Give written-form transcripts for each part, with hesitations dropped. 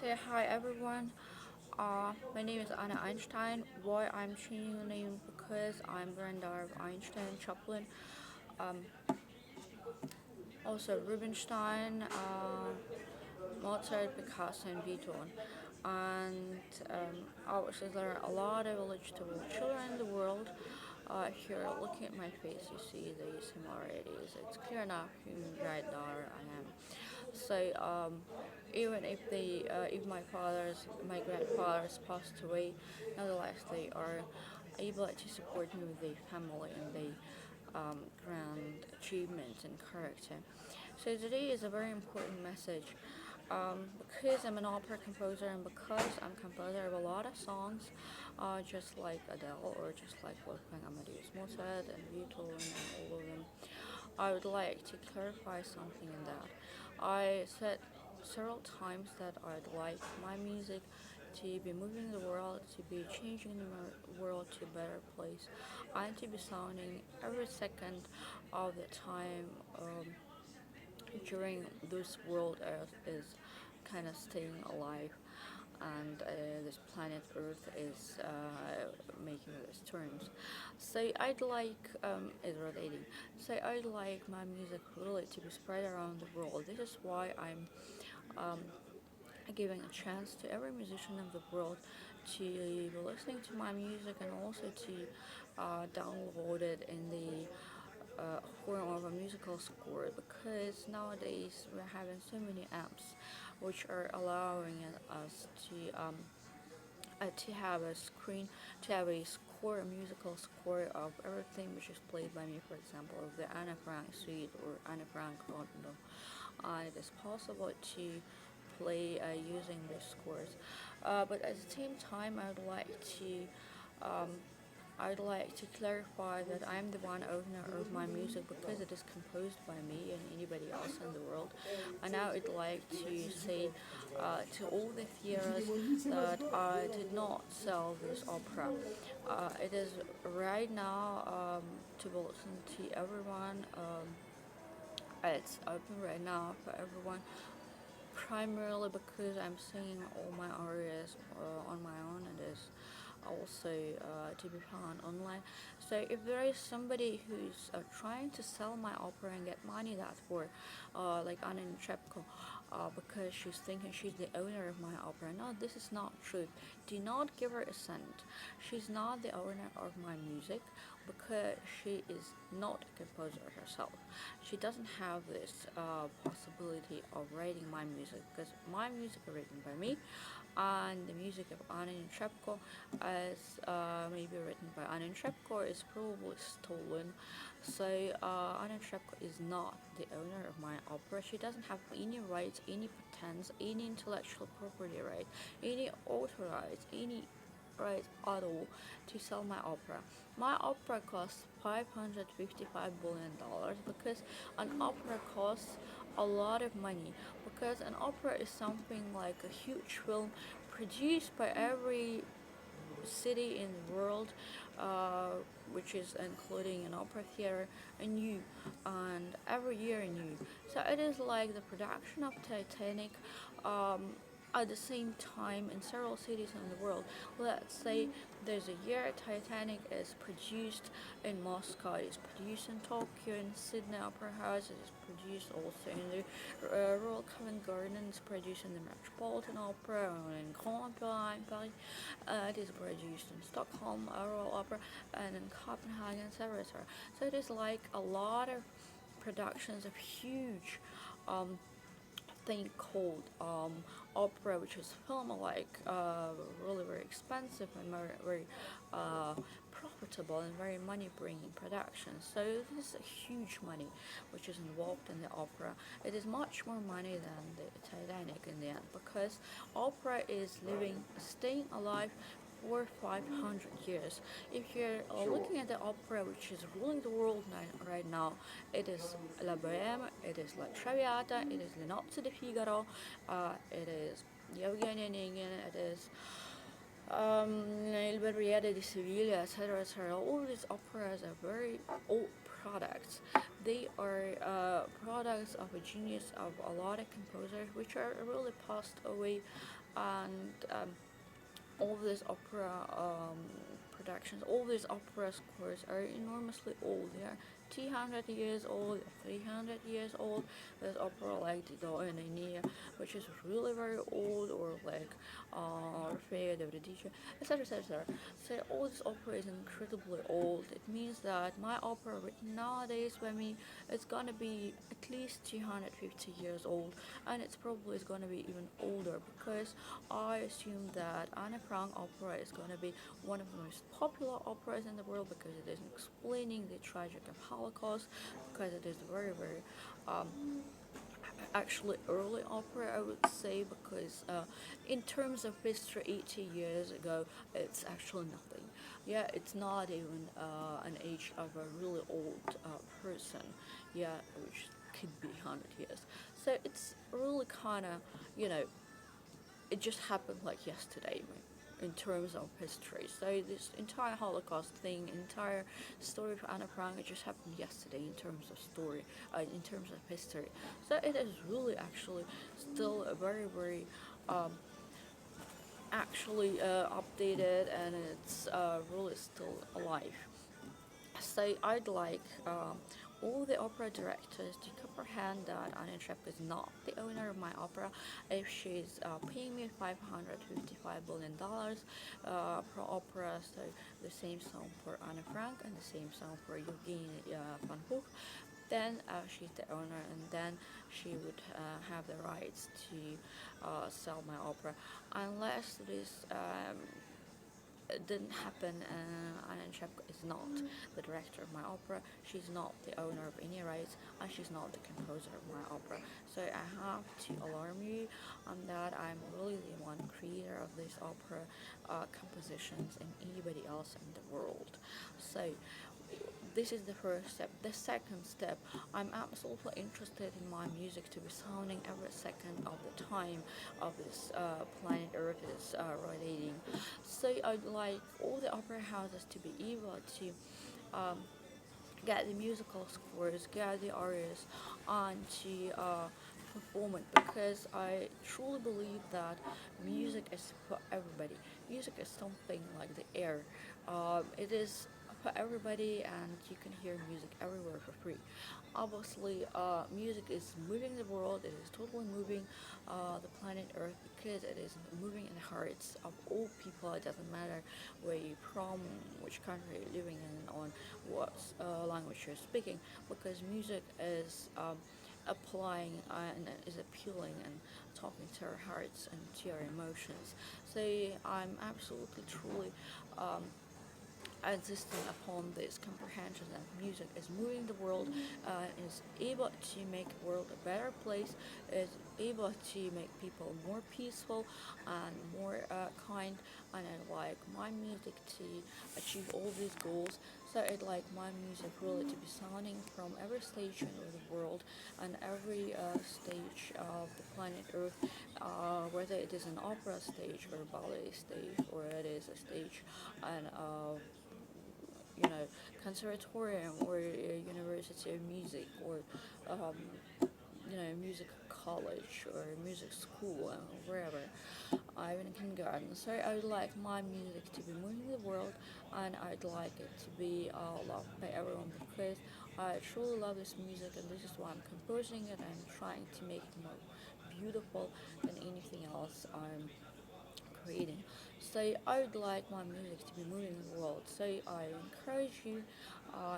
Say hi everyone. My name is Anna Einstein. Why I'm changing the name because I'm granddaughter of Einstein, Chaplin, um, also Rubinstein, Mozart, Picasso, and Beethoven. And obviously there are a lot of eligible children in the world. Here, looking at my face, you see the similarities. It's clear enough whom granddaughter I am. So even if my grandfathers passed away, nevertheless they are able to support me with the family and the grand achievements and character. So today is a very important message. Because I'm an opera composer and because I'm composer of a lot of songs, just like Adele or just like Wolfgang Amadeus Mozart and Beethoven and all of them, I would like to clarify something in that. I said several times that I'd like my music to be moving the world, to be changing the world to a better place, and to be sounding every second of the time during this world Earth is kind of staying alive and this planet Earth is making these turns. So I'd like is rotating. So I'd like my music really to be spread around the world. This is why I'm um, giving a chance to every musician of the world to be listening to my music and also to download it in the form of a musical score because nowadays we're having so many apps which are allowing us to have a screen, to have a score, a musical score of everything which is played by me, for example, of the Anna Frank suite or Anna Frank rondo. It is possible to play using these scores. But at the same time, um, I'd like to clarify that I'm the one owner of my music because it is composed by me and anybody else in the world. And now I'd like to say to all the theaters that I did not sell this opera. It is right now to be listened to everyone. It's open right now for everyone primarily because I'm singing all my arias on my own. It is also to be found online. So if there is somebody who's trying to sell my opera and get money that for, like Anna Netrebko, because she's thinking she's the owner of my opera. No, this is not true. Do not give her a cent. She's not the owner of my music because she is not a composer herself. She doesn't have this possibility of writing my music because my music is written by me and the music of Anin Shepko is maybe written by Anin Shepko is probably stolen. So Anin Shepko is not the owner of my opera. She doesn't have any rights, any patents, any intellectual property right, any authorized, any right at all to sell my opera. My opera costs $555 billion because an opera costs a lot of money because an opera is something like a huge film produced by every city in the world, uh, which is including an opera theater, and new, and every year a new. So it is like the production of Titanic. At the same time in several cities in the world. Let's say there's a year Titanic is produced in Moscow, it's produced in Tokyo, in Sydney Opera House, it is produced also in the Royal Covent Garden, it's produced in the Metropolitan Opera, or in Grand Opera in Paris, it is produced in Stockholm Royal Opera, and in Copenhagen, etc. etc. So it is like a lot of productions of huge thing called opera, which is film like really very expensive and very uh, profitable and very money bringing production. So this is a huge money which is involved in the opera. It is much more money than the Titanic in the end because opera is living, staying alive for 500 years. If you're looking at the opera which is ruling the world right now, it is La Bohème, it is La Traviata, it is Le Nozze di Figaro, it is Yevgeny Onegin, it is Il Barbiere di Sevilla, etc., etc. All these operas are very old, products. They are products of a genius of a lot of composers, which are really passed away, and all these opera productions, all these opera scores are enormously old. They are 200 years old, 300 years old. There's opera like the Aeneid, which is really very old, or like Orfeo de Eurydice, etc., etc. So all this opera is incredibly old. It means that my opera written nowadays by me is gonna be at least 250 years old, and it's probably is gonna be even older because I assume that Anne Frank opera is gonna be one of the most popular operas in the world because it is explaining the tragic of Holocaust, because it is very very um, actually early opera, I would say, because in terms of history 80 years ago it's actually nothing. Yeah, it's not even an age of a really old person, yeah, which could be 100 years. So it's really kind of, you know, it just happened like yesterday in terms of history. So this entire Holocaust thing, entire story of Anna Frank, it just happened yesterday in terms of story, in terms of history. So it is really actually still a very very um, actually updated, and it's really still alive. So I'd like all the opera directors to comprehend that Anna Shep is not the owner of my opera. If she's paying me $555 billion per opera, so the same sum for Anne Frank and the same sum for Eugene van Hoek, then she's the owner, and then she would have the rights to sell my opera, unless this it didn't happen. Anna Shepka is not the director of my opera. She's not the owner of any rights, and she's not the composer of my opera. So I have to alarm you on that. I'm really the one creator of these opera compositions and anybody else in the world. So this is the first step. The second step, I'm absolutely interested in my music to be sounding every second of the time of this planet Earth is rotating. So I'd like all the opera houses to be able to um, get the musical scores, get the arias, and to perform it, because I truly believe that music is for everybody. Music is something like the air. It is for everybody, and you can hear music everywhere for free. Obviously, music is moving the world. It is totally moving the planet Earth, because it is moving in the hearts of all people. It doesn't matter where you're from, which country you're living in, on what language you're speaking, because music is applying and is appealing and talking to our hearts and to our emotions. So I'm absolutely truly um, insisting upon this comprehension that music is moving the world, is able to make the world a better place, is able to make people more peaceful and more kind, and I like my music to achieve all these goals. So I'd like my music really to be sounding from every station of the world and every stage of the planet Earth, whether it is an opera stage or a ballet stage, or it is a stage and you know, conservatorium or a university of music, or um, music college or music school, wherever, even in kindergarten. So I would like my music to be moving the world, and I'd like it to be loved by everyone, because I truly love this music, and this is why I'm composing it. I'm trying to make it more beautiful than anything else I'm creating. So I would like my music to be moving the world. So I encourage you,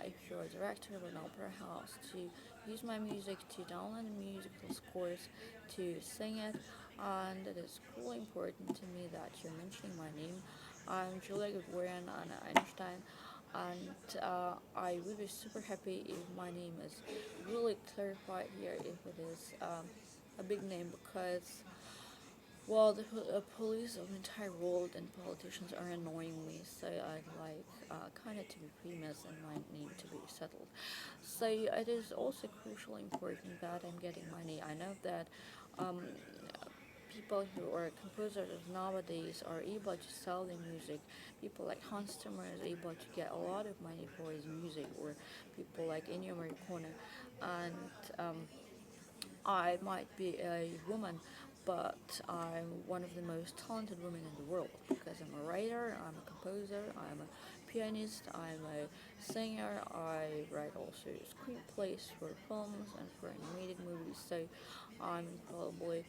if you're a director of an opera house, to use my music to download the musical scores, to sing it, and it is really important to me that you're mentioning my name. I'm Julia Grigorian and Einstein, and I would be super happy if my name is really clarified here, if it is a big name, because well, the police of the entire world and politicians are annoying me, so I'd like kind of to be famous and my name to be settled. So it is also crucially important that I'm getting money. I know that um, people who are composers nowadays are able to sell their music. People like Hans Zimmer is able to get a lot of money for his music, or people like Ennio Morricone. And I might be a woman, but I'm one of the most talented women in the world because I'm a writer, I'm a composer, I'm a pianist, I'm a singer. I write also screenplays for films and for animated movies. So I'm probably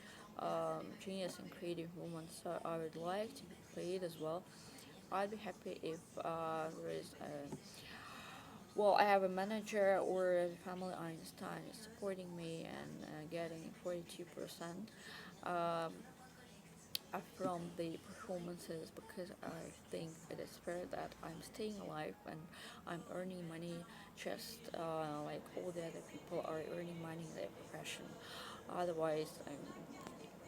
genius and creative woman. So I would like to be paid as well. I'd be happy if there is a well, I have a manager or the family Einstein is supporting me and getting 42% um, from the performances because I think it is fair that I'm staying alive and I'm earning money just like all the other people are earning money in their profession. Otherwise, I'm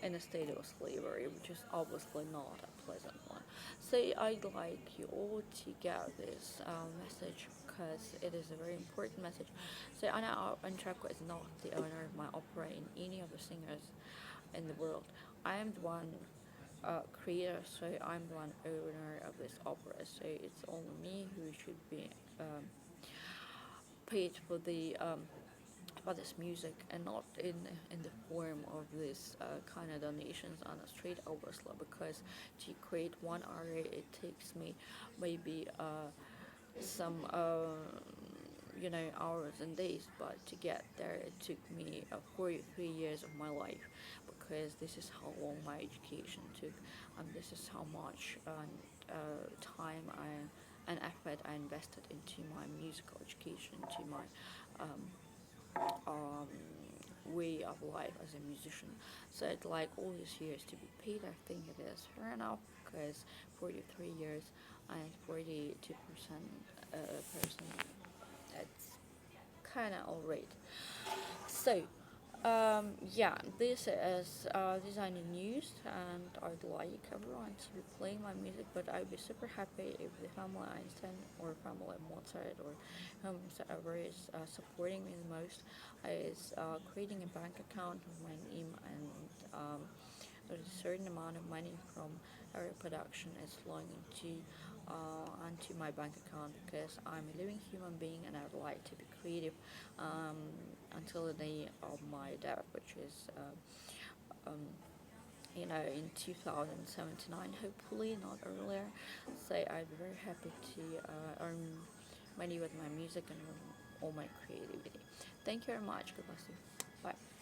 in a state of slavery, which is obviously not a pleasant one. So I'd like you all to get this message because it is a very important message. So Anna Antrako is not the owner of my opera in any of the singers in the world. I am the one creator, so I'm the one owner of this opera. So it's only me who should be paid for this music and not in the form of this kind of donations on a straight obviously because to create one aria it takes me maybe some hours and days, but to get there it took me 43 years of my life because this is how long my education took and this is how much time and effort I invested into my musical education, to my um, um, way of life as a musician. So I'd like all these years to be paid. I think it is fair enough because 43 years and 42% person, it's kind of alright. So yeah, this is designing news, and I'd like everyone to be playing my music. But I'd be super happy if the family Einstein or family Mozart or whomever is supporting me the most is creating a bank account with my name, and there's a certain amount of money from every production is flowing onto my bank account because I'm a living human being and I'd like to be creative um, until the day of my death, which is in 2079, hopefully not earlier. So I'd be very happy to earn money with my music and all my creativity. Thank you very much. God bless you. Bye.